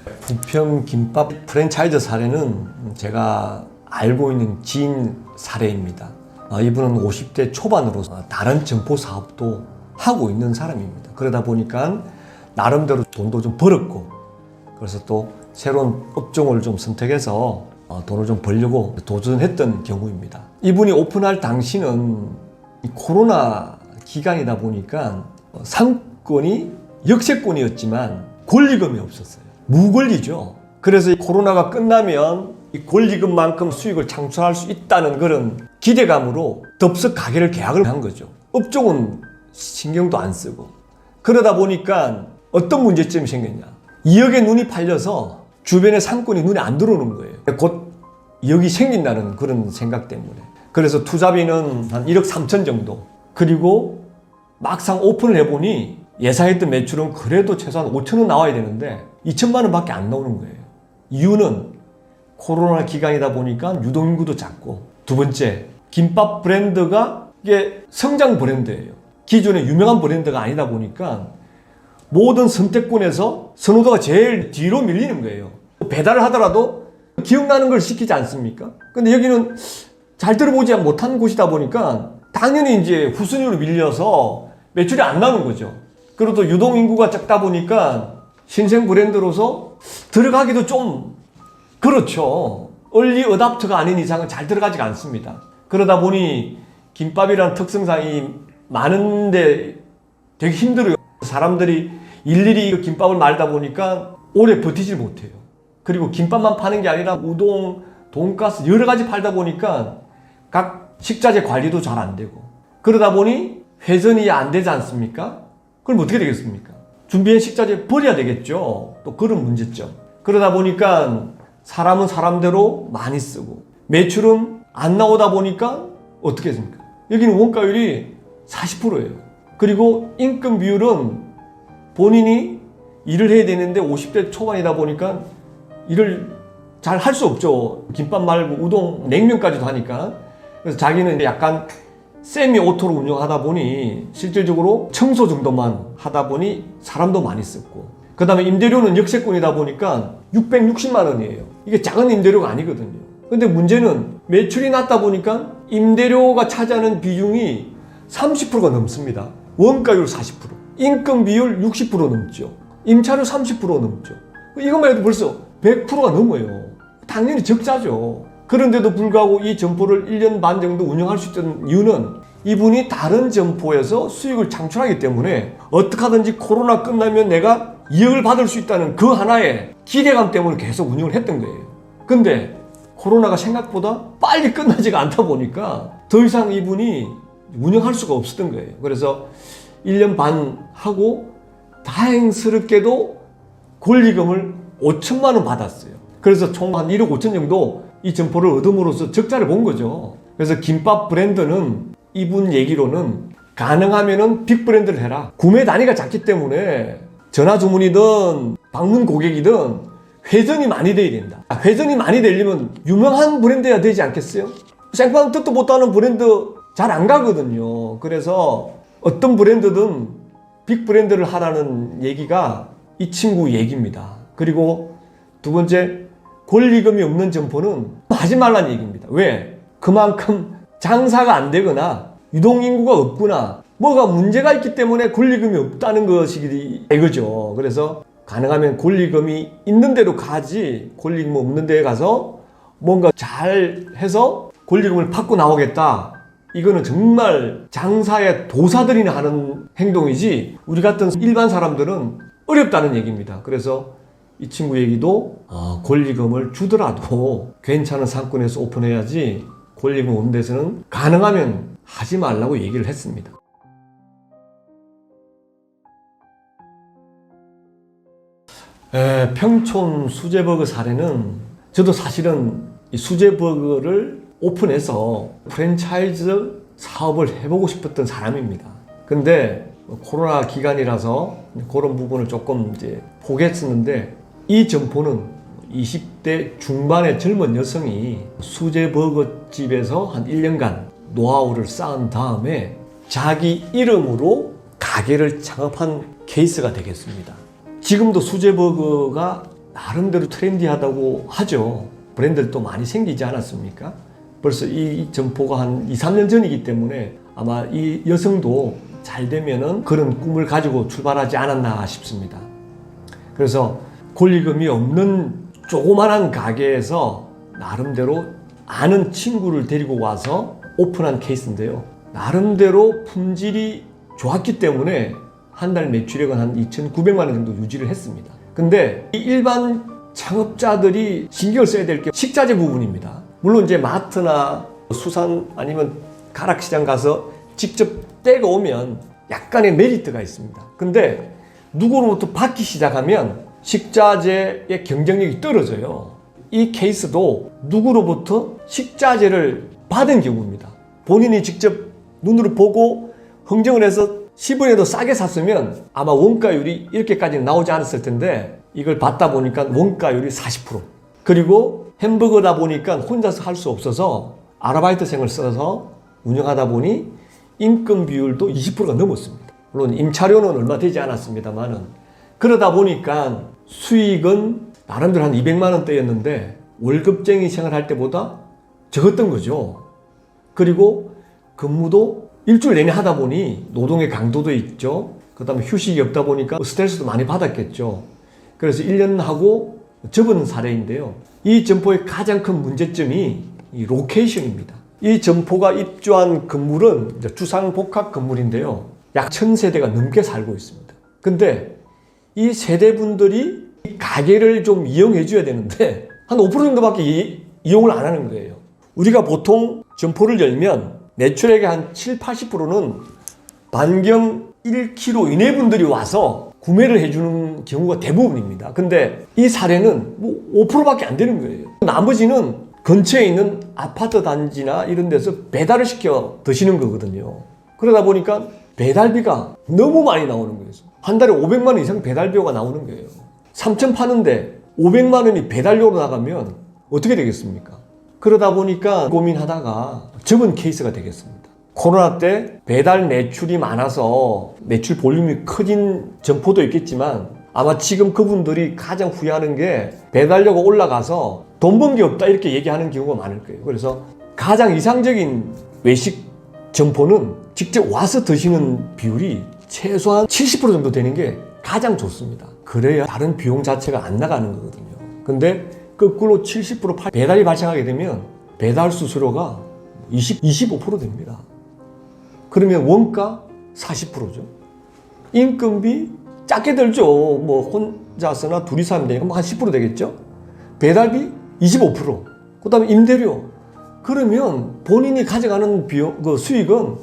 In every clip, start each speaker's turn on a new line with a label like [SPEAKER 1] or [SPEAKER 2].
[SPEAKER 1] 부평 김밥 프랜차이즈 사례는 제가 알고 있는 지인 사례입니다. 이분은 50대 초반으로 다른 점포 사업도 하고 있는 사람입니다. 그러다 보니까 나름대로 돈도 좀 벌었고, 그래서 또 새로운 업종을 좀 선택해서 돈을 좀 벌려고 도전했던 경우입니다. 이분이 오픈할 당시는 코로나 기간이다 보니까 상권이 역세권이었지만 권리금이 없었어요. 무권리죠. 그래서 코로나가 끝나면 이 권리금만큼 수익을 창출할 수 있다는 그런 기대감으로 덥석 가게를 계약을 한 거죠. 업종은 신경도 안 쓰고. 그러다 보니까 어떤 문제점이 생겼냐. 2억의 눈이 팔려서 주변의 상권이 눈에 안 들어오는 거예요. 곧 2억이 생긴다는 그런 생각 때문에. 그래서 투자비는 한 1억 3천 정도. 그리고 막상 오픈을 해보니 예상했던 매출은 그래도 최소한 5천 원 나와야 되는데 2천만 원밖에 안 나오는 거예요. 이유는 코로나 기간이다 보니까 유동인구도 작고, 두 번째, 김밥 브랜드가 이게 성장 브랜드예요. 기존의 유명한 브랜드가 아니다 보니까 모든 선택권에서 선호도가 제일 뒤로 밀리는 거예요. 배달을 하더라도 기억나는 걸 시키지 않습니까? 근데 여기는 잘 들어보지 못한 곳이다 보니까 당연히 이제 후순위로 밀려서 매출이 안 나오는 거죠. 그리고 또 유동인구가 작다 보니까 신생 브랜드로서 들어가기도 좀 그렇죠. 얼리 어답터가 아닌 이상은 잘 들어가지가 않습니다. 그러다 보니 김밥이라는 특성상이 많은데 되게 힘들어요. 사람들이 일일이 김밥을 말다 보니까 오래 버티질 못해요. 그리고 김밥만 파는 게 아니라 우동, 돈가스 여러 가지 팔다 보니까 각 식자재 관리도 잘 안 되고, 그러다 보니 회전이 안 되지 않습니까? 그럼 어떻게 되겠습니까? 준비한 식자재 버려야 되겠죠. 또 그런 문제점. 그러다 보니까 사람은 사람대로 많이 쓰고 매출은 안 나오다 보니까 어떻게 했습니까? 여기는 원가율이 40%예요. 그리고 임금 비율은 본인이 일을 해야 되는데 50대 초반이다 보니까 일을 잘 할 수 없죠. 김밥 말고 우동, 냉면까지도 하니까. 그래서 자기는 약간 세미 오토로 운영하다 보니 실질적으로 청소 정도만 하다 보니 사람도 많이 썼고, 그 다음에 임대료는 역세권이다 보니까 660만 원이에요. 이게 작은 임대료가 아니거든요. 근데 문제는 매출이 낮다 보니까 임대료가 차지하는 비중이 30%가 넘습니다. 원가율 40%, 임금 비율 60% 넘죠. 임차료 30% 넘죠. 이것만 해도 벌써 100%가 넘어요. 당연히 적자죠. 그런데도 불구하고 이 점포를 1년 반 정도 운영할 수 있던 이유는 이분이 다른 점포에서 수익을 창출하기 때문에 어떻게 하든지 코로나 끝나면 내가 2억을 받을 수 있다는 그 하나의 기대감 때문에 계속 운영을 했던 거예요. 근데 코로나가 생각보다 빨리 끝나지가 않다 보니까 더 이상 이분이 운영할 수가 없었던 거예요. 그래서 1년 반 하고 다행스럽게도 권리금을 5천만 원 받았어요. 그래서 총 한 1억 5천 정도 이 점포를 얻음으로써 적자를 본 거죠. 그래서 김밥 브랜드는 이분 얘기로는 가능하면은 빅 브랜드를 해라. 구매 단위가 작기 때문에 전화 주문이든 방문 고객이든 회전이 많이 돼야 된다. 회전이 많이 되려면 유명한 브랜드여야 되지 않겠어요? 생판 뜻도 못하는 브랜드 잘 안 가거든요. 그래서 어떤 브랜드든 빅 브랜드를 하라는 얘기가 이 친구 얘기입니다. 그리고 두 번째, 권리금이 없는 점포는 하지 말라는 얘기입니다. 왜? 그만큼 장사가 안 되거나 유동인구가 없구나, 뭐가 문제가 있기 때문에 권리금이 없다는 것이 이거죠. 그래서 가능하면 권리금이 있는 데로 가지, 권리금 없는 데에 가서 뭔가 잘 해서 권리금을 받고 나오겠다, 이거는 정말 장사의 도사들이나 하는 행동이지 우리 같은 일반 사람들은 어렵다는 얘기입니다. 그래서 이 친구 얘기도 권리금을 주더라도 괜찮은 상권에서 오픈해야지 권리금 없는 데서는 가능하면 하지 말라고 얘기를 했습니다. 평촌 수제버거 사례는 저도 사실은 이 수제버거를 오픈해서 프랜차이즈 사업을 해보고 싶었던 사람입니다. 근데 코로나 기간이라서 그런 부분을 조금 이제 포기했었는데, 이 점포는 20대 중반의 젊은 여성이 수제버거집에서 한 1년간 노하우를 쌓은 다음에 자기 이름으로 가게를 창업한 케이스가 되겠습니다. 지금도 수제버거가 나름대로 트렌디하다고 하죠. 브랜드도 많이 생기지 않았습니까? 벌써 이 점포가 한 2, 3년 전이기 때문에 아마 이 여성도 잘 되면은 그런 꿈을 가지고 출발하지 않았나 싶습니다. 그래서 권리금이 없는 조그만한 가게에서 나름대로 아는 친구를 데리고 와서 오픈한 케이스인데요. 나름대로 품질이 좋았기 때문에 한 달 매출액은 한 2,900만 원 정도 유지를 했습니다. 근데 이 일반 창업자들이 신경을 써야 될 게 식자재 부분입니다. 물론 이제 마트나 수산 아니면 가락시장 가서 직접 떼고 오면 약간의 메리트가 있습니다. 근데 누구로부터 받기 시작하면 식자재의 경쟁력이 떨어져요. 이 케이스도 누구로부터 식자재를 받은 경우입니다. 본인이 직접 눈으로 보고 흥정을 해서 10원에도 싸게 샀으면 아마 원가율이 이렇게까지는 나오지 않았을 텐데 이걸 받다 보니까 원가율이 40%. 그리고 햄버거다 보니까 혼자서 할 수 없어서 아르바이트생을 써서 운영하다 보니 인건 비율도 20%가 넘었습니다. 물론 임차료는 얼마 되지 않았습니다만은 그러다 보니까 수익은 나름대로 한 200만 원대였는데 월급쟁이 생활할 때보다 적었던 거죠. 그리고 근무도 일주일 내내 하다 보니 노동의 강도도 있죠. 그 다음에 휴식이 없다 보니까 스트레스도 많이 받았겠죠. 그래서 1년 하고 접은 사례인데요. 이 점포의 가장 큰 문제점이 이 로케이션입니다. 이 점포가 입주한 건물은 주상복합 건물인데요. 약 1000세대가 넘게 살고 있습니다. 근데 이 세대분들이 이 가게를 좀 이용해 줘야 되는데 한 5% 정도밖에 이용을 안 하는 거예요. 우리가 보통 점포를 열면 매출액의 한 7, 80%는 반경 1km 이내 분들이 와서 구매를 해주는 경우가 대부분입니다. 근데 이 사례는 뭐 5%밖에 안 되는 거예요. 나머지는 근처에 있는 아파트 단지나 이런 데서 배달을 시켜 드시는 거거든요. 그러다 보니까 배달비가 너무 많이 나오는 거예요. 한 달에 500만 원 이상 배달비가 나오는 거예요. 3천 파는데 500만 원이 배달료로 나가면 어떻게 되겠습니까? 그러다 보니까 고민하다가 접은 케이스가 되겠습니다. 코로나 때 배달 매출이 많아서 매출 볼륨이 커진 점포도 있겠지만 아마 지금 그분들이 가장 후회하는 게 배달료가 올라가서 돈 번 게 없다 이렇게 얘기하는 경우가 많을 거예요. 그래서 가장 이상적인 외식 점포는 직접 와서 드시는 비율이 최소한 70% 정도 되는 게 가장 좋습니다. 그래야 다른 비용 자체가 안 나가는 거거든요. 근데 거꾸로 70% 배달이 발생하게 되면 배달 수수료가 25% 됩니다. 그러면 원가 40%죠. 인건비 작게 들죠. 뭐 혼자서나 둘이서 하면 되니까 한 10% 되겠죠. 배달비 25%. 그 다음에 임대료. 그러면 본인이 가져가는 비용, 그 수익은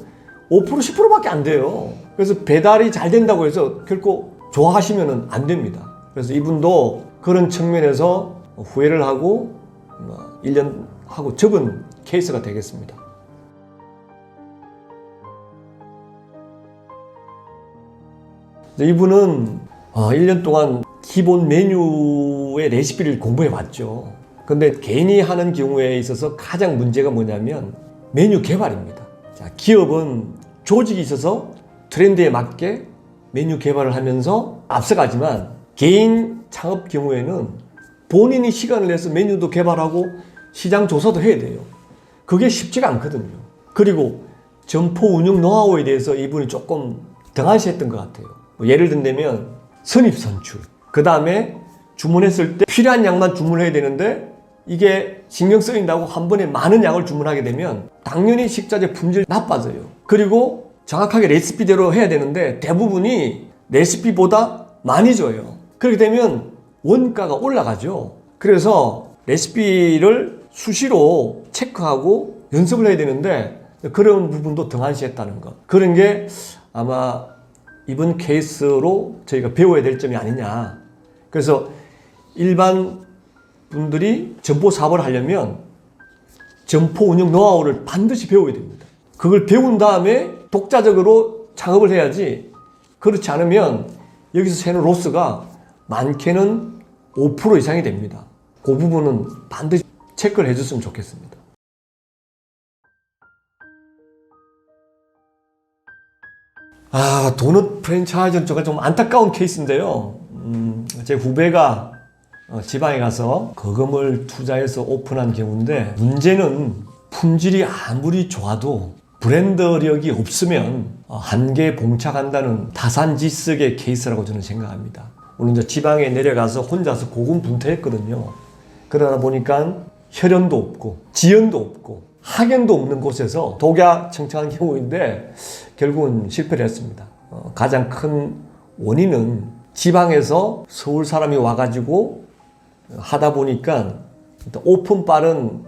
[SPEAKER 1] 5%, 10%밖에 안 돼요. 그래서 배달이 잘 된다고 해서 결코 좋아하시면 안 됩니다. 그래서 이분도 그런 측면에서 후회를 하고 1년 하고 접은 케이스가 되겠습니다. 이분은 1년 동안 기본 메뉴의 레시피를 공부해 왔죠. 근데 개인이 하는 경우에 있어서 가장 문제가 뭐냐면 메뉴 개발입니다. 자, 기업은 조직이 있어서 트렌드에 맞게 메뉴 개발을 하면서 앞서가지만 개인 창업 경우에는 본인이 시간을 내서 메뉴도 개발하고 시장 조사도 해야 돼요. 그게 쉽지가 않거든요. 그리고 점포 운영 노하우에 대해서 이분이 조금 등한시했던 것 같아요. 예를 든다면 선입선출, 그 다음에 주문했을 때 필요한 양만 주문해야 되는데 이게 신경 쓰인다고 한 번에 많은 양을 주문하게 되면 당연히 식자재 품질이 나빠져요. 그리고 정확하게 레시피대로 해야 되는데 대부분이 레시피보다 많이 줘요. 그렇게 되면 원가가 올라가죠. 그래서 레시피를 수시로 체크하고 연습을 해야 되는데 그런 부분도 등한시했다는 것. 그런 게 아마 이번 케이스로 저희가 배워야 될 점이 아니냐. 그래서 일반 분들이 점포 사업을 하려면 점포 운영 노하우를 반드시 배워야 됩니다. 그걸 배운 다음에 독자적으로 창업을 해야지, 그렇지 않으면 여기서 새는 로스가 많게는 5% 이상이 됩니다. 그 부분은 반드시 체크를 해줬으면 좋겠습니다. 도넛 프랜차이즈는 좀 안타까운 케이스인데요. 제 후배가 지방에 가서 거금을 투자해서 오픈한 경우인데 문제는 품질이 아무리 좋아도 브랜드력이 없으면 한계에 봉착한다는 타산지석의 케이스라고 저는 생각합니다. 물론 이제 지방에 내려가서 혼자서 고군분투했거든요. 그러다 보니까 혈연도 없고 지연도 없고 학연도 없는 곳에서 독야청청한 경우인데 결국은 실패를 했습니다. 가장 큰 원인은 지방에서 서울 사람이 와가지고 하다 보니까 오픈빨은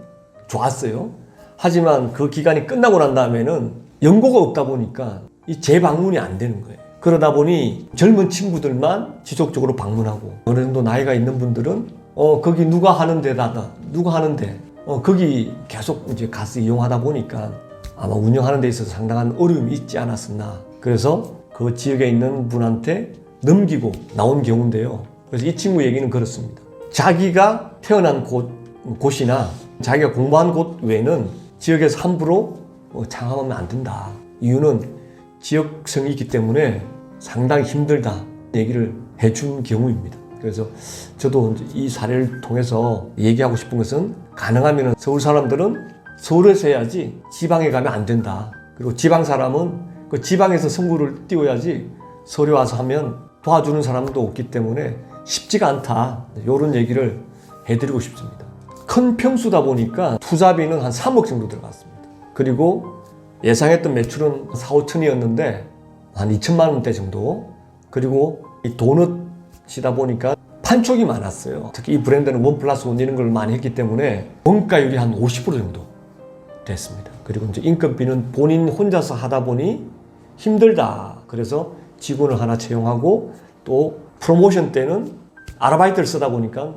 [SPEAKER 1] 좋았어요. 하지만 그 기간이 끝나고 난 다음에는 연고가 없다 보니까 이 재방문이 안 되는 거예요. 그러다 보니 젊은 친구들만 지속적으로 방문하고 어느 정도 나이가 있는 분들은 거기 누가 하는 데다 누가 하는데 거기 계속 이제 가서 이용하다 보니까 아마 운영하는 데 있어서 상당한 어려움이 있지 않았었나. 그래서 그 지역에 있는 분한테 넘기고 나온 경우인데요. 그래서 이 친구 얘기는 그렇습니다. 자기가 태어난 곳이나 자기가 공부한 곳 외에는 지역에서 함부로 창업하면 안 된다. 이유는 지역성이 있기 때문에 상당히 힘들다 얘기를 해준 경우입니다. 그래서 저도 이 사례를 통해서 얘기하고 싶은 것은 가능하면 서울 사람들은 서울에서 해야지 지방에 가면 안 된다. 그리고 지방 사람은 그 지방에서 승부를 띄워야지 서울에 와서 하면 도와주는 사람도 없기 때문에 쉽지가 않다. 이런 얘기를 해드리고 싶습니다. 큰 평수다 보니까 투자비는 한 3억 정도 들어갔습니다. 그리고 예상했던 매출은 4, 5천이었는데 한 2천만 원대 정도. 그리고 이 도넛이다 보니까 판촉이 많았어요. 특히 이 브랜드는 1+1 이런 걸 많이 했기 때문에 원가율이 한 50% 정도 됐습니다. 그리고 이제 인건비는 본인 혼자서 하다 보니 힘들다. 그래서 직원을 하나 채용하고 또 프로모션 때는 아르바이트를 쓰다 보니까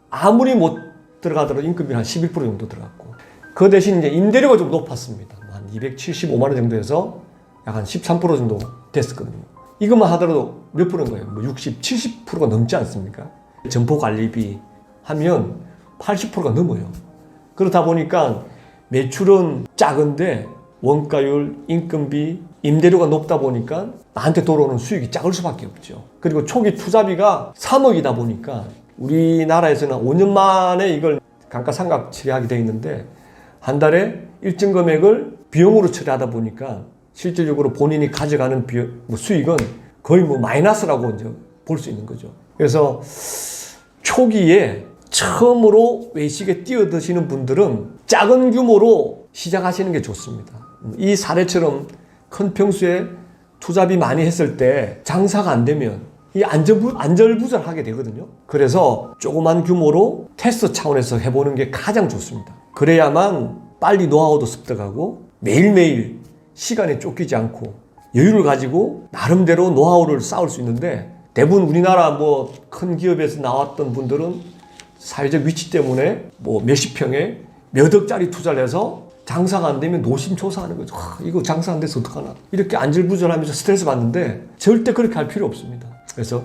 [SPEAKER 1] 아무리 못 들어가더라도 인건비는 한 11% 정도 들어갔고 그 대신 이제 임대료가 좀 높았습니다. 한 275만 원 정도 해서 약 한 13% 정도 됐었거든요. 이것만 하더라도 몇 프로인 거예요? 뭐 60, 70%가 넘지 않습니까? 점포 관리비 하면 80%가 넘어요. 그렇다 보니까 매출은 작은데 원가율, 인건비, 임대료가 높다 보니까 나한테 돌아오는 수익이 작을 수밖에 없죠. 그리고 초기 투자비가 3억이다 보니까 우리나라에서는 5년 만에 이걸 감가상각 처리하게 되어 있는데 한 달에 일정 금액을 비용으로 처리하다 보니까 실질적으로 본인이 가져가는 수익은 거의 뭐 마이너스라고 이제 볼 수 있는 거죠. 그래서 초기에 처음으로 외식에 뛰어드시는 분들은 작은 규모로 시작하시는 게 좋습니다. 이 사례처럼 큰 평수에 투자비 많이 했을 때 장사가 안 되면 이 안절부절하게 되거든요. 그래서 조그만 규모로 테스트 차원에서 해보는 게 가장 좋습니다. 그래야만 빨리 노하우도 습득하고 매일매일 시간에 쫓기지 않고 여유를 가지고 나름대로 노하우를 쌓을 수 있는데 대부분 우리나라 뭐 큰 기업에서 나왔던 분들은 사회적 위치 때문에 뭐 몇십 평에 몇 억짜리 투자를 해서 장사가 안 되면 노심초사하는 거죠. 이거 장사 안 돼서 어떡하나. 이렇게 안절부절하면서 스트레스 받는데 절대 그렇게 할 필요 없습니다. 그래서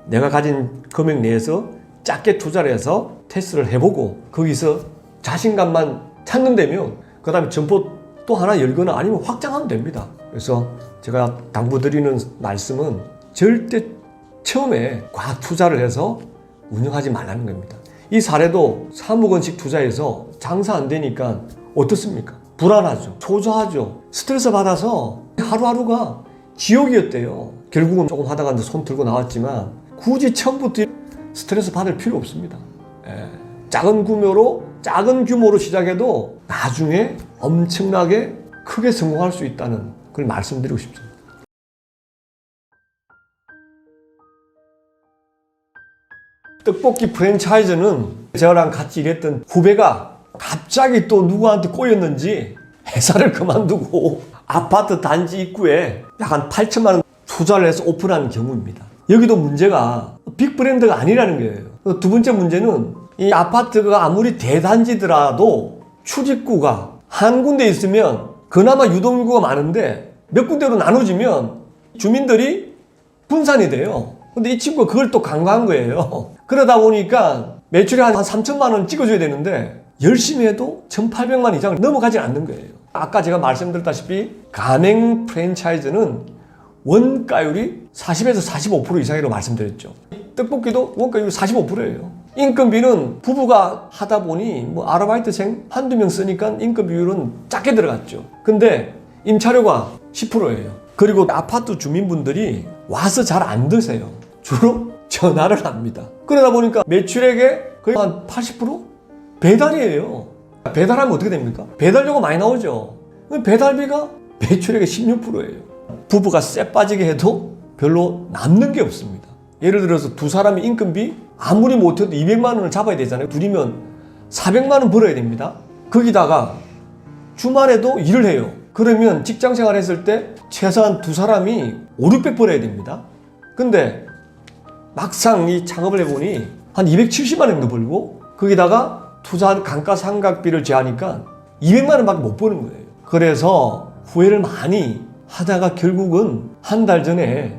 [SPEAKER 1] 내가 가진 금액 내에서 작게 투자를 해서 테스트를 해보고 거기서 자신감만 찾는다면 그 다음에 점포 또 하나 열거나 아니면 확장하면 됩니다. 그래서 제가 당부드리는 말씀은 절대 처음에 과투자를 해서 운영하지 말라는 겁니다. 이 사례도 3억 원씩 투자해서 장사 안 되니까 어떻습니까? 불안하죠. 초조하죠. 스트레스 받아서 하루하루가 지옥이었대요. 결국은 조금 하다가 이제 손 들고 나왔지만 굳이 처음부터 스트레스 받을 필요 없습니다. 작은 규모로 시작해도 나중에 엄청나게 크게 성공할 수 있다는 걸 말씀드리고 싶습니다. 떡볶이 프랜차이즈는 저랑 같이 일했던 후배가 갑자기 또 누구한테 꼬였는지 회사를 그만두고 아파트 단지 입구에 약 한 8천만 원 투자를 해서 오픈한 경우입니다. 여기도 문제가 빅브랜드가 아니라는 거예요. 두 번째 문제는 이 아파트가 아무리 대단지더라도 출입구가 한 군데 있으면 그나마 유동인구가 많은데 몇 군데로 나눠지면 주민들이 분산이 돼요. 근데 이 친구가 그걸 또 간과한 거예요. 그러다 보니까 매출이 한 3천만 원 찍어줘야 되는데 열심히 해도 1,800만 이상 넘어가지 않는 거예요. 아까 제가 말씀드렸다시피 가맹 프랜차이즈는 원가율이 40에서 45% 이상이라고 말씀드렸죠. 떡볶이도 원가율이 45%예요. 인건비는 부부가 하다 보니 뭐 아르바이트생 한두 명 쓰니까 인건비 비율은 작게 들어갔죠. 근데 임차료가 10%예요. 그리고 아파트 주민분들이 와서 잘 안 드세요. 주로 전화를 합니다. 그러다 보니까 매출액의 거의 한 80% 배달이에요. 배달하면 어떻게 됩니까? 배달료가 많이 나오죠. 배달비가 매출액의 16%예요. 부부가 쎄 빠지게 해도 별로 남는 게 없습니다. 예를 들어서 두 사람이 인건비 아무리 못해도 200만 원을 잡아야 되잖아요. 둘이면 400만 원 벌어야 됩니다. 거기다가 주말에도 일을 해요. 그러면 직장 생활 했을 때 최소한 두 사람이 5, 600 벌어야 됩니다. 근데 막상 이 창업을 해보니 한 270만 원 정도 벌고 거기다가 투자한 감가상각비를 제하니까 200만 원밖에 못 버는 거예요. 그래서 후회를 많이 하다가 결국은 한 달 전에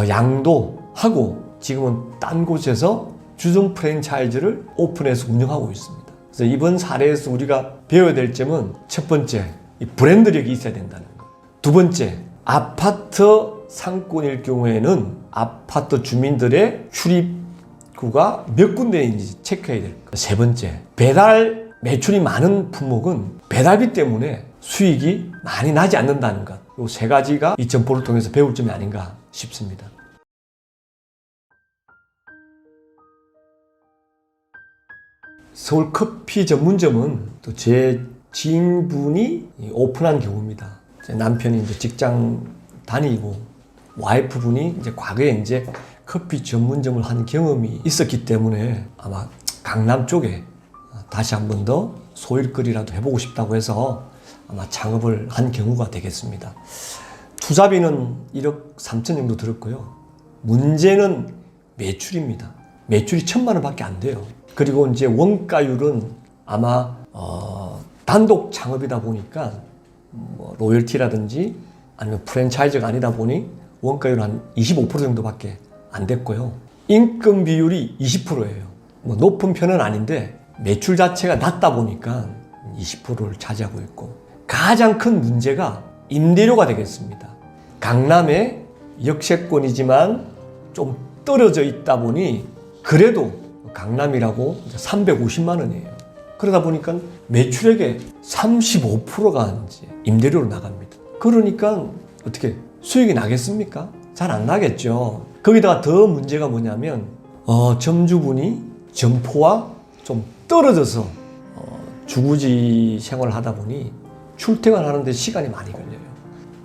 [SPEAKER 1] 양도하고 지금은 딴 곳에서 주점 프랜차이즈를 오픈해서 운영하고 있습니다. 그래서 이번 사례에서 우리가 배워야 될 점은 첫 번째, 이 브랜드력이 있어야 된다는 거. 두 번째, 아파트 상권일 경우에는 아파트 주민들의 출입구가 몇 군데인지 체크해야 될 거. 세 번째, 배달 매출이 많은 품목은 배달비 때문에 수익이 많이 나지 않는다는 것. 이 세 가지가 이 점포를 통해서 배울 점이 아닌가 싶습니다. 서울 커피 전문점은 또 제 지인분이 오픈한 경우입니다. 제 남편이 이제 직장 다니고 와이프분이 이제 과거에 이제 커피 전문점을 한 경험이 있었기 때문에 아마 강남 쪽에 다시 한 번 더 소일거리라도 해보고 싶다고 해서 아마 창업을 한 경우가 되겠습니다. 투자비는 1억 3천 정도 들었고요. 문제는 매출입니다. 매출이 1,000만 원밖에 안 돼요. 그리고 이제 원가율은 아마 단독 창업이다 보니까 뭐 로열티라든지 아니면 프랜차이즈가 아니다 보니 원가율 한 25% 정도밖에 안 됐고요. 인건 비율이 20%예요. 뭐 높은 편은 아닌데 매출 자체가 낮다 보니까 20%를 차지하고 있고, 가장 큰 문제가 임대료가 되겠습니다. 강남의 역세권이지만 좀 떨어져 있다 보니 그래도 강남이라고 350만 원이에요. 그러다 보니까 매출액의 35%가 이제 임대료로 나갑니다. 그러니까 어떻게 수익이 나겠습니까? 잘 안 나겠죠. 거기다가 더 문제가 뭐냐면 점주분이 점포와 좀 떨어져서 주거지 생활을 하다 보니 출퇴근하는 데 시간이 많이 걸려요.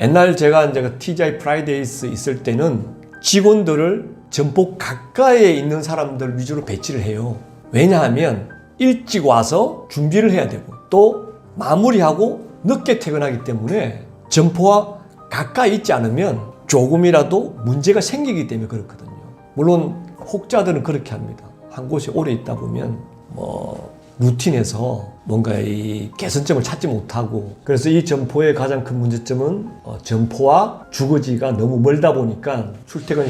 [SPEAKER 1] 옛날 제가 이제 TGI 프라이데이스 있을 때는 직원들을 점포 가까이에 있는 사람들 위주로 배치를 해요. 왜냐하면 일찍 와서 준비를 해야 되고 또 마무리하고 늦게 퇴근하기 때문에 점포와 가까이 있지 않으면 조금이라도 문제가 생기기 때문에 그렇거든요. 물론 혹자들은 그렇게 합니다. 한 곳에 오래 있다 보면 루틴에서 뭔가 이 개선점을 찾지 못하고, 그래서 이 점포의 가장 큰 문제점은 점포와 주거지가 너무 멀다 보니까 출퇴근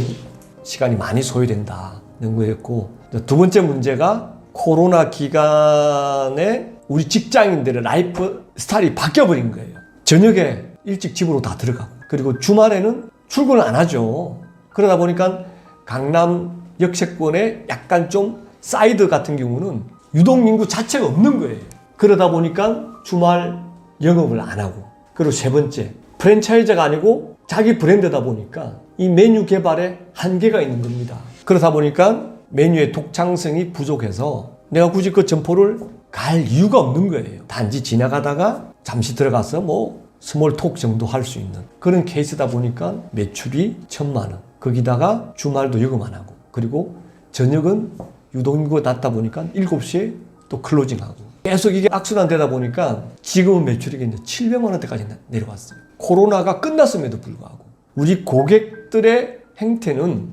[SPEAKER 1] 시간이 많이 소요된다는 거였고, 두 번째 문제가 코로나 기간에 우리 직장인들의 라이프 스타일이 바뀌어버린 거예요. 저녁에 일찍 집으로 다 들어가고, 그리고 주말에는 출근을 안 하죠. 그러다 보니까 강남 역세권에 약간 좀 사이드 같은 경우는 유동인구 자체가 없는 거예요. 그러다 보니까 주말 영업을 안 하고, 그리고 세 번째, 프랜차이즈가 아니고 자기 브랜드다 보니까 이 메뉴 개발에 한계가 있는 겁니다. 그러다 보니까 메뉴의 독창성이 부족해서 내가 굳이 그 점포를 갈 이유가 없는 거예요. 단지 지나가다가 잠시 들어가서 뭐 스몰 톡 정도 할 수 있는 그런 케이스다 보니까 매출이 1,000만 원, 거기다가 주말도 영업 안 하고, 그리고 저녁은 유동인구가 낮다 보니까 7시에 또 클로징하고, 계속 이게 악순환되다 보니까 지금은 매출이 이제 700만 원대까지 내려왔어요. 코로나가 끝났음에도 불구하고 우리 고객들의 행태는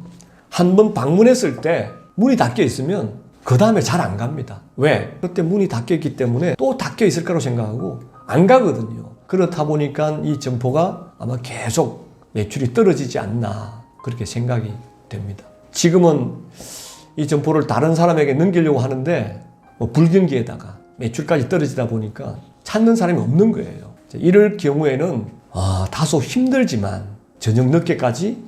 [SPEAKER 1] 한번 방문했을 때 문이 닫혀 있으면 그 다음에 잘 안 갑니다. 왜? 그때 문이 닫혀 있기 때문에 또 닫혀 있을 거라고 생각하고 안 가거든요. 그렇다 보니까 이 점포가 아마 계속 매출이 떨어지지 않나 그렇게 생각이 됩니다. 지금은 이 점포를 다른 사람에게 넘기려고 하는데 불경기에다가 매출까지 떨어지다 보니까 찾는 사람이 없는 거예요. 이럴 경우에는 다소 힘들지만 저녁 늦게까지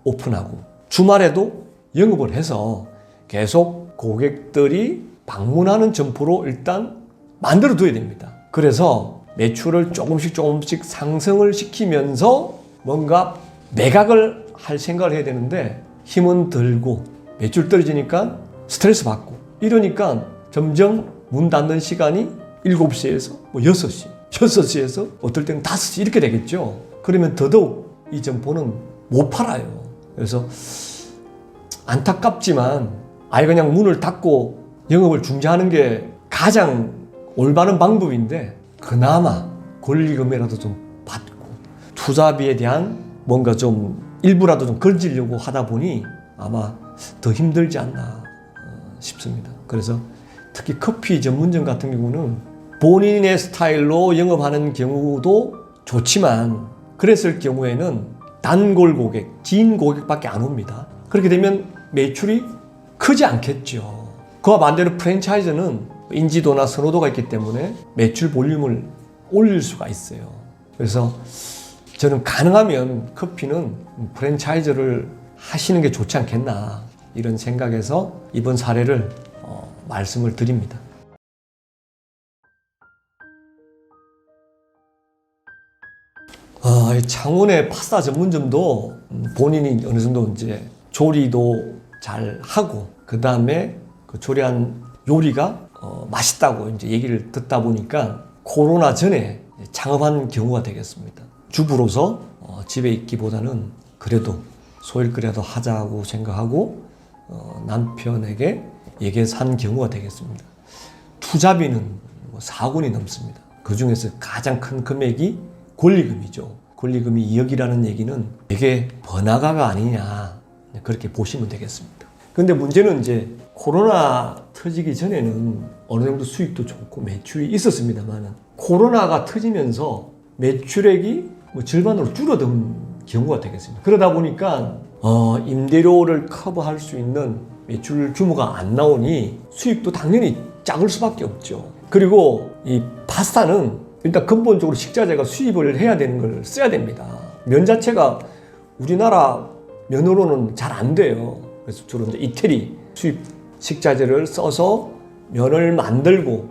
[SPEAKER 1] 오픈하고 주말에도 영업을 해서 계속 고객들이 방문하는 점포로 일단 만들어 둬야 됩니다. 그래서 매출을 조금씩 상승을 시키면서 뭔가 매각을 할 생각을 해야 되는데 힘은 들고 매출 떨어지니까 스트레스 받고 이러니까 점점 문 닫는 시간이 7시에서 6시, 6시에서 어떨 때는 5시 이렇게 되겠죠. 그러면 더더욱 이 점포는 못 팔아요. 그래서 안타깝지만 아예 그냥 문을 닫고 영업을 중지하는 게 가장 올바른 방법인데 그나마 권리금이라도 좀 받고 투자비에 대한 뭔가 좀 일부라도 좀 건지려고 하다 보니 아마 더 힘들지 않나 싶습니다. 그래서 특히 커피 전문점 같은 경우는 본인의 스타일로 영업하는 경우도 좋지만 그랬을 경우에는 단골 고객, 지인 고객밖에 안 옵니다. 그렇게 되면 매출이 크지 않겠죠. 그와 반대로 프랜차이즈는 인지도나 선호도가 있기 때문에 매출 볼륨을 올릴 수가 있어요. 그래서 저는 가능하면 커피는 프랜차이즈를 하시는 게 좋지 않겠나 이런 생각에서 이번 사례를 말씀을 드립니다. 창원의 파스타 전문점도 본인이 어느 정도 이제 조리도 잘 하고 그 다음에 그 조리한 요리가 맛있다고 이제 얘기를 듣다 보니까 코로나 전에 창업한 경우가 되겠습니다. 주부로서 집에 있기보다는 그래도 소일거리라도 하자고 생각하고 남편에게 얘기해서 한 경우가 되겠습니다. 투자비는 4억원이 넘습니다. 그 중에서 가장 큰 금액이 권리금이죠. 권리금이 2억이라는 얘기는 되게 번화가가 아니냐 그렇게 보시면 되겠습니다. 근데 문제는 이제 코로나 터지기 전에는 어느 정도 수익도 좋고 매출이 있었습니다만 코로나가 터지면서 매출액이 절반으로 줄어든 경우가 되겠습니다. 그러다 보니까 임대료를 커버할 수 있는 매출 규모가 안 나오니 수익도 당연히 작을 수밖에 없죠. 그리고 이 파스타는 일단 근본적으로 식자재가 수입을 해야 되는 걸 써야 됩니다. 면 자체가 우리나라 면으로는 잘 안 돼요. 그래서 주로 이제 이태리 수입 식자재를 써서 면을 만들고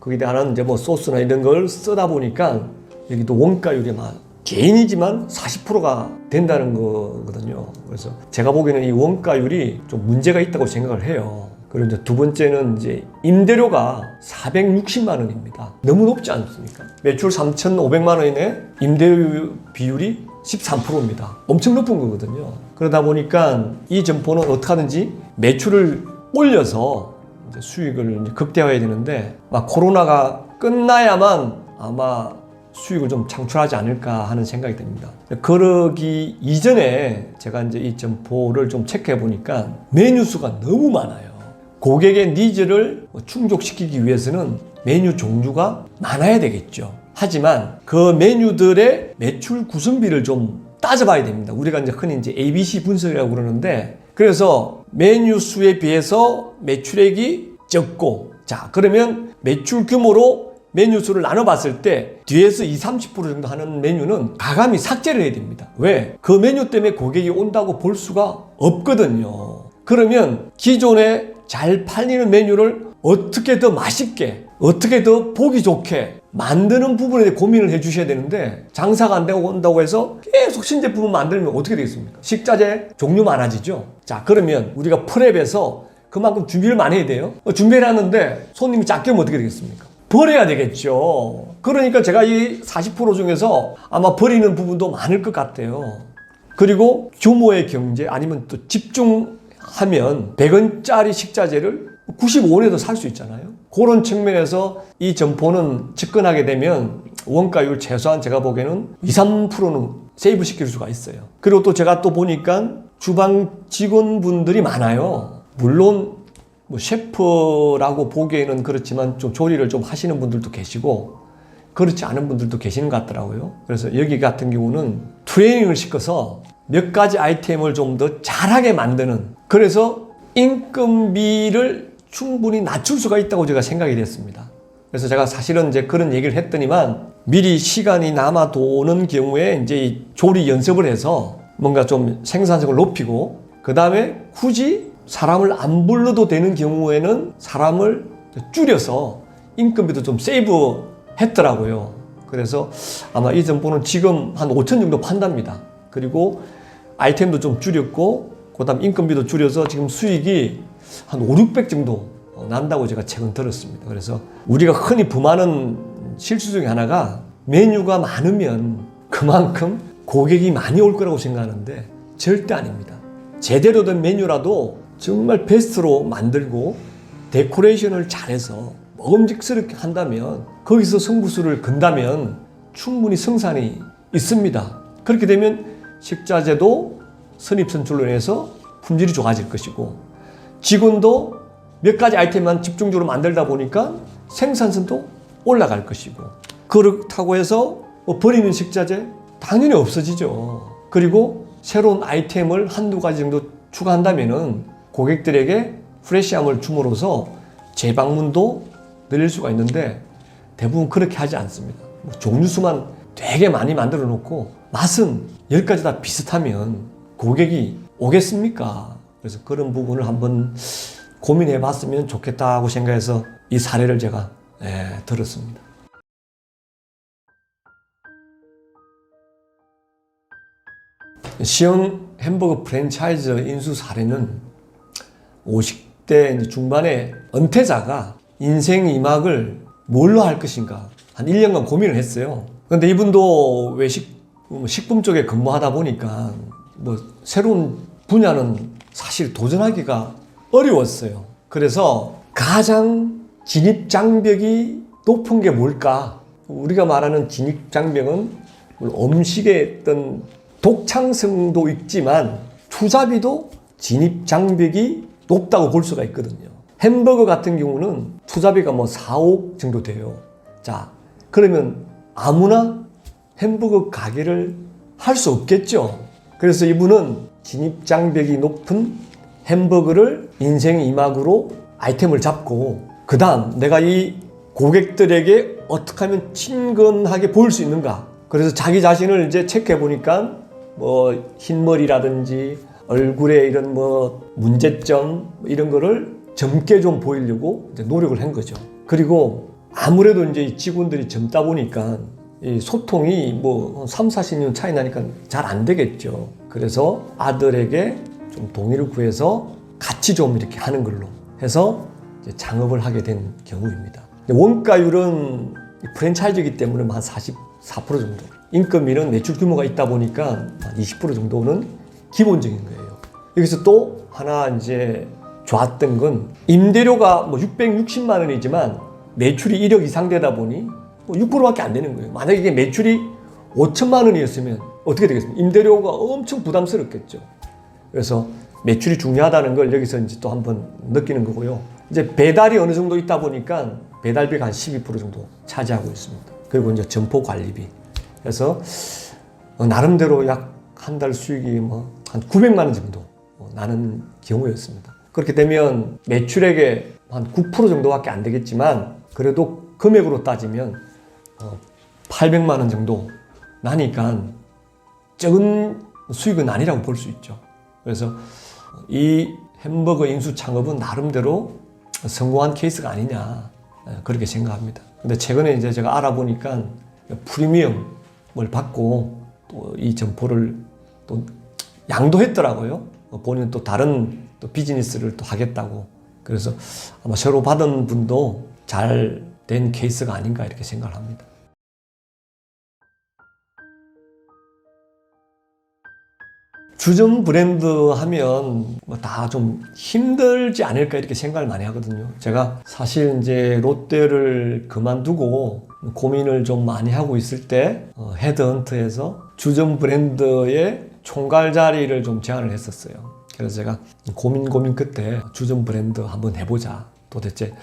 [SPEAKER 1] 거기에 대한 이제 뭐 소스나 이런 걸 쓰다 보니까 여기도 원가율이 막 개인이지만 40%가 된다는 거거든요. 그래서 제가 보기에는 이 원가율이 좀 문제가 있다고 생각을 해요. 그리고 이제 두 번째는 이제 임대료가 460만 원입니다. 너무 높지 않습니까? 매출 3,500만 원이네 임대료 비율이 13%입니다. 엄청 높은 거거든요. 그러다 보니까 이 점포는 어떻게 하든지 매출을 올려서 이제 수익을 이제 극대화해야 되는데 코로나가 끝나야만 아마 수익을 좀 창출하지 않을까 하는 생각이 듭니다. 그러기 이전에 제가 이제 이 점포를 좀 체크해 보니까 메뉴 수가 너무 많아요. 고객의 니즈를 충족시키기 위해서는 메뉴 종류가 많아야 되겠죠. 하지만 그 메뉴들의 매출 구성비를 좀 따져봐야 됩니다. 우리가 이제 흔히 이제 ABC 분석이라고 그러는데 그래서 메뉴 수에 비해서 매출액이 적고 자 그러면 매출 규모로 메뉴 수를 나눠봤을 때 뒤에서 20-30% 정도 하는 메뉴는 가감히 삭제를 해야 됩니다. 왜? 그 메뉴 때문에 고객이 온다고 볼 수가 없거든요. 그러면 기존에 잘 팔리는 메뉴를 어떻게 더 맛있게 어떻게 더 보기 좋게 만드는 부분에 대해 고민을 해 주셔야 되는데 장사가 안 되고 온다고 해서 계속 신제품을 만들면 어떻게 되겠습니까? 식자재 종류 많아지죠. 자 그러면 우리가 프랩에서 그만큼 준비를 많이 해야 돼요. 준비를 하는데 손님이 작게 오면 어떻게 되겠습니까? 버려야 되겠죠. 그러니까 제가 이 40% 중에서 아마 버리는 부분도 많을 것 같아요. 그리고 규모의 경제 아니면 또 집중하면 100원짜리 식자재를 95원에도 살 수 있잖아요. 그런 측면에서 이 점포는 집권하게 되면 원가율 최소한 제가 보기에는 2-3%는 세이브 시킬 수가 있어요. 그리고 또 제가 또 보니까 주방 직원분들이 많아요. 물론 뭐 셰프라고 보기에는 그렇지만 좀 조리를 좀 하시는 분들도 계시고 그렇지 않은 분들도 계시는 것 같더라고요. 그래서 여기 같은 경우는 트레이닝을 시켜서 몇 가지 아이템을 좀 더 잘하게 만드는 그래서 인건비를 충분히 낮출 수가 있다고 제가 생각이 됐습니다. 그래서 제가 사실은 이제 그런 얘기를 했더니만 미리 시간이 남아 도는 경우에 이제 이 조리 연습을 해서 뭔가 좀 생산성을 높이고 그 다음에 굳이 사람을 안 불러도 되는 경우에는 사람을 줄여서 인건비도 좀 세이브 했더라고요. 그래서 아마 이 점포는 지금 한 5천 정도 판답니다. 그리고 아이템도 좀 줄였고 그다음 인건비도 줄여서 지금 수익이 한 5, 600 정도 난다고 제가 최근 들었습니다. 그래서 우리가 흔히 범하는 실수 중에 하나가 메뉴가 많으면 그만큼 고객이 많이 올 거라고 생각하는데 절대 아닙니다. 제대로 된 메뉴라도 정말 베스트로 만들고 데코레이션을 잘해서 먹음직스럽게 한다면 거기서 승부수를 건다면 충분히 성산이 있습니다. 그렇게 되면 식자재도 선입선출로 인해서 품질이 좋아질 것이고 직원도 몇 가지 아이템만 집중적으로 만들다 보니까 생산성도 올라갈 것이고 그렇다고 해서 버리는 식자재 당연히 없어지죠. 그리고 새로운 아이템을 한두 가지 정도 추가한다면은 고객들에게 프레시함을 줌으로써 재방문도 늘릴 수가 있는데 대부분 그렇게 하지 않습니다. 종류수만 되게 많이 만들어 놓고 맛은 10가지 다 비슷하면 고객이 오겠습니까? 그래서 그런 부분을 한번 고민해 봤으면 좋겠다고 생각해서 이 사례를 제가 들었습니다. 시영 햄버거 프랜차이즈 인수 사례는 50대 중반의 은퇴자가 인생 2막을 뭘로 할 것인가 한 1년간 고민을 했어요. 그런데 이분도 식품 쪽에 근무하다 보니까 새로운 분야는 사실 도전하기가 어려웠어요. 그래서 가장 진입장벽이 높은 게 뭘까? 우리가 말하는 진입장벽은 음식의 어떤 독창성도 있지만 투자비도 진입장벽이 높다고 볼 수가 있거든요. 햄버거 같은 경우는 투자비가 4, 5억 정도 돼요. 자, 그러면 아무나 햄버거 가게를 할 수 없겠죠. 그래서 이분은 진입장벽이 높은 햄버거를 인생 2막으로 아이템을 잡고 그 다음 내가 이 고객들에게 어떻게 하면 친근하게 보일 수 있는가. 그래서 자기 자신을 이제 체크해 보니까 흰머리라든지 얼굴에 이런 문제점 이런 거를 젊게 좀 보이려고 이제 노력을 한 거죠. 그리고 아무래도 이제 이 직원들이 젊다 보니까 이 소통이 3, 40년 차이 나니까 잘 안 되겠죠. 그래서 아들에게 좀 동의를 구해서 같이 좀 이렇게 하는 걸로 해서 이제 창업을 하게 된 경우입니다. 원가율은 프랜차이즈이기 때문에 한 44% 정도. 인건비는 매출 규모가 있다 보니까 한 20% 정도는 기본적인 거예요. 여기서 또 하나 이제 좋았던 건 임대료가 660만 원이지만 매출이 1억 이상 되다 보니 6%밖에 안 되는 거예요. 만약에 이게 매출이 5천만 원이었으면 어떻게 되겠습니까? 임대료가 엄청 부담스럽겠죠. 그래서 매출이 중요하다는 걸 여기서 이제 또 한번 느끼는 거고요. 이제 배달이 어느 정도 있다 보니까 배달비가 한 12% 정도 차지하고 있습니다. 그리고 이제 점포 관리비. 그래서 나름대로 약 한 달 수익이 한 900만 원 정도 나는 경우였습니다. 그렇게 되면 매출액의 한 9% 정도밖에 안 되겠지만 그래도 금액으로 따지면 800만 원 정도 나니까 적은 수익은 아니라고 볼 수 있죠. 그래서 이 햄버거 인수 창업은 나름대로 성공한 케이스가 아니냐 그렇게 생각합니다. 근데 최근에 이제 제가 알아보니까 프리미엄을 받고 또 이 점포를 또 양도했더라고요. 본인은 또 다른 또 비즈니스를 또 하겠다고. 그래서 아마 새로 받은 분도 잘 된 케이스가 아닌가 이렇게 생각을 합니다. 주점 브랜드 하면 다 좀 힘들지 않을까 이렇게 생각을 많이 하거든요. 제가 사실 이제 롯데를 그만두고 고민을 좀 많이 하고 있을 때 헤드헌트에서 주점 브랜드의 총괄 자리를 좀 제안을 했었어요. 그래서 제가 고민 끝에 주점 브랜드 한번 해보자. 도대체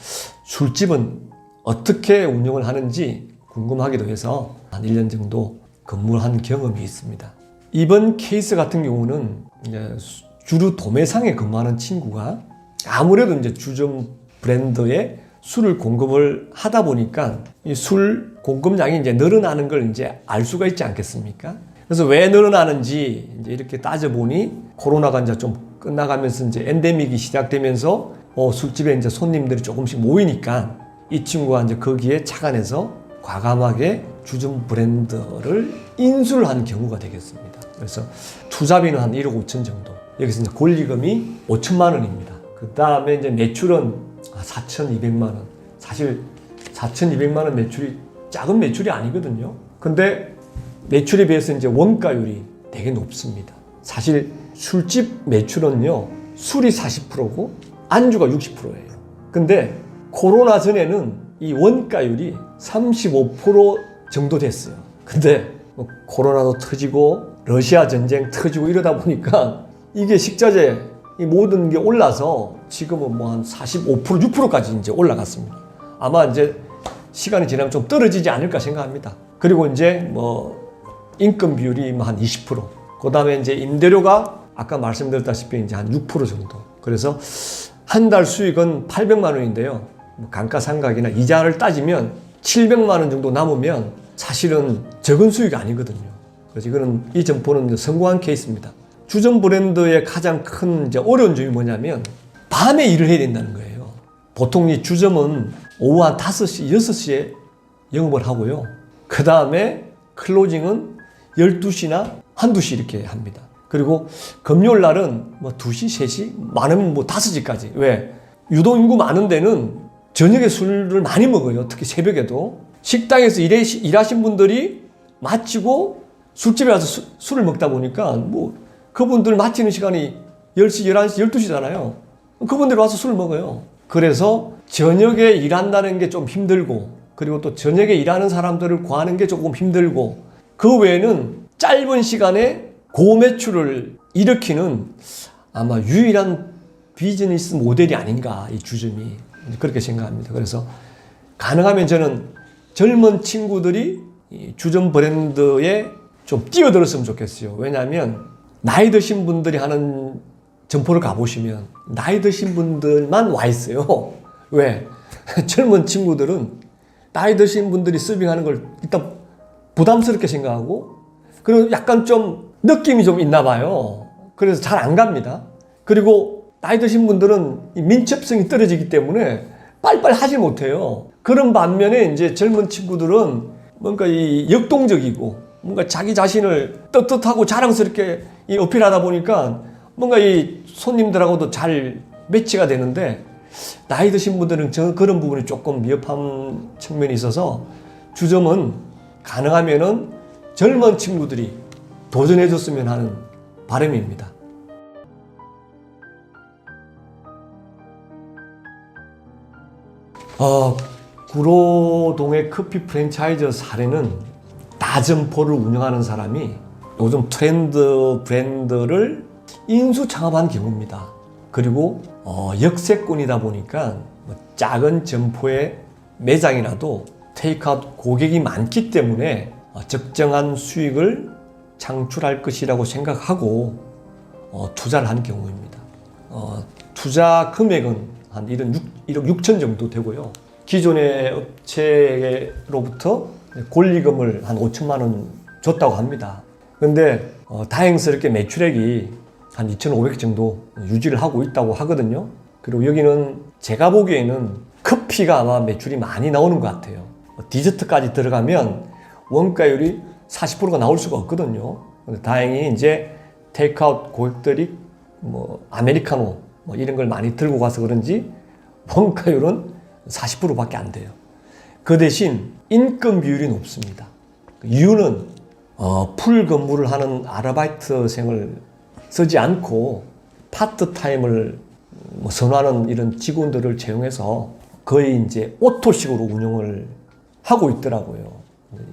[SPEAKER 1] 술집은 어떻게 운영을 하는지 궁금하기도 해서 한 1년 정도 근무를 한 경험이 있습니다. 이번 케이스 같은 경우는 이제 주류 도매상에 근무하는 친구가 아무래도 이제 주점 브랜드에 술을 공급을 하다 보니까 이 술 공급량이 이제 늘어나는 걸 이제 알 수가 있지 않겠습니까? 그래서 왜 늘어나는지 이제 이렇게 따져보니 코로나가 이제 좀 끝나가면서 이제 엔데믹이 시작되면서 술집에 이제 손님들이 조금씩 모이니까 이 친구가 이제 거기에 착안해서 과감하게 주점 브랜드를 인수를 한 경우가 되겠습니다. 그래서 투자비는 한 1억 5천 정도. 여기서 이제 권리금이 5천만 원입니다. 그 다음에 이제 매출은 4,200만 원. 사실 4,200만 원 매출이 작은 매출이 아니거든요. 근데 매출에 비해서 이제 원가율이 되게 높습니다. 사실 술집 매출은요, 술이 40%고 안주가 60%예요. 근데 코로나 전에는 이 원가율이 35% 정도 됐어요. 근데 코로나도 터지고 러시아 전쟁 터지고 이러다 보니까 이게 식자재 이 모든 게 올라서 지금은 뭐 한 45%, 6%까지 이제 올라갔습니다. 아마 이제 시간이 지나면 좀 떨어지지 않을까 생각합니다. 그리고 이제 뭐 인건 비율이 한 20%. 그 다음에 이제 임대료가 아까 말씀드렸다시피 이제 한 6% 정도. 그래서 한 달 수익은 800만 원인데요. 감가상각이나 이자를 따지면 700만 원 정도 남으면 사실은 적은 수익이 아니거든요. 그래서 이거는 이 점포는 성공한 케이스입니다. 주점 브랜드의 가장 큰 이제 어려운 점이 뭐냐면 밤에 일을 해야 된다는 거예요. 보통 이 주점은 오후 한 5시, 6시에 영업을 하고요. 그 다음에 클로징은 12시나 1~2시 이렇게 합니다. 그리고 금요일 날은 뭐 2시, 3시, 많으면 뭐 5시까지. 왜? 유동인구 많은 데는 저녁에 술을 많이 먹어요. 특히 새벽에도. 식당에서 일하신 분들이 마치고 술집에 와서 술을 먹다 보니까 뭐 그분들 마치는 시간이 10시, 11시, 12시잖아요. 그분들이 와서 술을 먹어요. 그래서 저녁에 일한다는 게 좀 힘들고, 그리고 또 저녁에 일하는 사람들을 구하는 게 조금 힘들고, 그 외에는 짧은 시간에 고매출을 일으키는 아마 유일한 비즈니스 모델이 아닌가, 이 주점이. 그렇게 생각합니다. 그래서 가능하면 저는 젊은 친구들이 이 주점 브랜드에 좀 뛰어들었으면 좋겠어요. 왜냐하면 나이 드신 분들이 하는 점포를 가보시면 나이 드신 분들만 와 있어요. 왜? 젊은 친구들은 나이 드신 분들이 서빙하는 걸 일단 부담스럽게 생각하고, 그리고 약간 좀 느낌이 좀 있나 봐요. 그래서 잘 안 갑니다. 그리고 나이 드신 분들은 이 민첩성이 떨어지기 때문에 빨리빨리 하지 못해요. 그런 반면에 이제 젊은 친구들은 뭔가 이 역동적이고 뭔가 자기 자신을 떳떳하고 자랑스럽게 이 어필하다 보니까 뭔가 이 손님들하고도 잘 매치가 되는데, 나이 드신 분들은 그런 부분이 조금 미흡한 측면이 있어서 주점은 가능하면은 젊은 친구들이 도전해 줬으면 하는 바람입니다. 구로동의 커피 프랜차이즈 사례는 다점포를 운영하는 사람이 요즘 트렌드 브랜드를 인수 창업한 경우입니다. 그리고 역세권이다 보니까 작은 점포의 매장이라도 테이크아웃 고객이 많기 때문에 적정한 수익을 창출할 것이라고 생각하고 투자를 한 경우입니다. 투자 금액은 한 1억 6천 정도 되고요. 기존의 업체로부터 권리금을 한 5천만 원 줬다고 합니다. 근데 다행스럽게 매출액이 한 2,500 정도 유지를 하고 있다고 하거든요. 그리고 여기는 제가 보기에는 커피가 아마 매출이 많이 나오는 것 같아요. 디저트까지 들어가면 원가율이 40%가 나올 수가 없거든요. 근데 다행히 이제 테이크아웃 고객들이 뭐 아메리카노 뭐 이런 걸 많이 들고 가서 그런지 원가율은 40%밖에 안 돼요. 그 대신 인건 비율이 높습니다. 이유는 풀 근무를 하는 아르바이트생을 쓰지 않고 파트타임을 선호하는 이런 직원들을 채용해서 거의 이제 오토식으로 운영을 하고 있더라고요.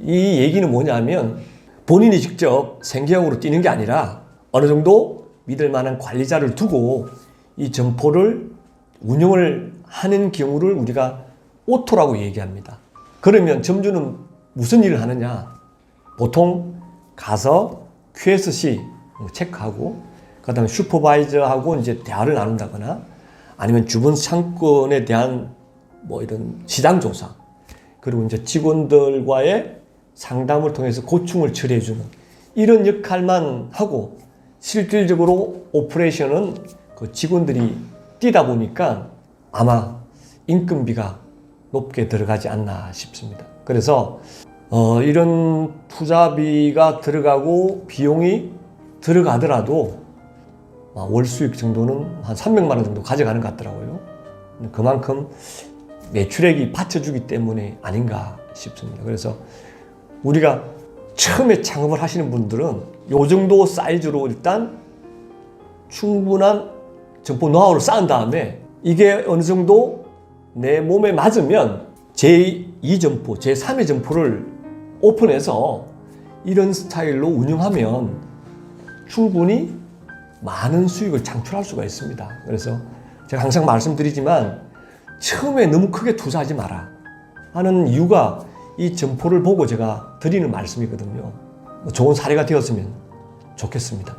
[SPEAKER 1] 이 얘기는 뭐냐면 본인이 직접 생계형으로 뛰는 게 아니라 어느 정도 믿을 만한 관리자를 두고 이 점포를 운영을 하는 경우를 우리가 오토라고 얘기합니다. 그러면 점주는 무슨 일을 하느냐? 보통 가서 QSC 체크하고, 그 다음에 슈퍼바이저하고 이제 대화를 나눈다거나, 아니면 주변 상권에 대한 뭐 이런 시장조사, 그리고 이제 직원들과의 상담을 통해서 고충을 처리해주는 이런 역할만 하고, 실질적으로 오퍼레이션은 그 직원들이 뛰다 보니까 아마 인건비가 높게 들어가지 않나 싶습니다. 그래서 이런 투자비가 들어가고 비용이 들어가더라도 월 수익 정도는 한 300만 원 정도 가져가는 것 같더라고요. 그만큼 매출액이 받쳐주기 때문에 아닌가 싶습니다. 그래서 우리가 처음에 창업을 하시는 분들은 이 정도 사이즈로 일단 충분한 점포 노하우를 쌓은 다음에 이게 어느 정도 내 몸에 맞으면 제2점포, 제3의 점포를 오픈해서 이런 스타일로 운영하면 충분히 많은 수익을 창출할 수가 있습니다. 그래서 제가 항상 말씀드리지만 처음에 너무 크게 투자하지 마라 하는 이유가 이 점포를 보고 제가 드리는 말씀이거든요. 좋은 사례가 되었으면 좋겠습니다.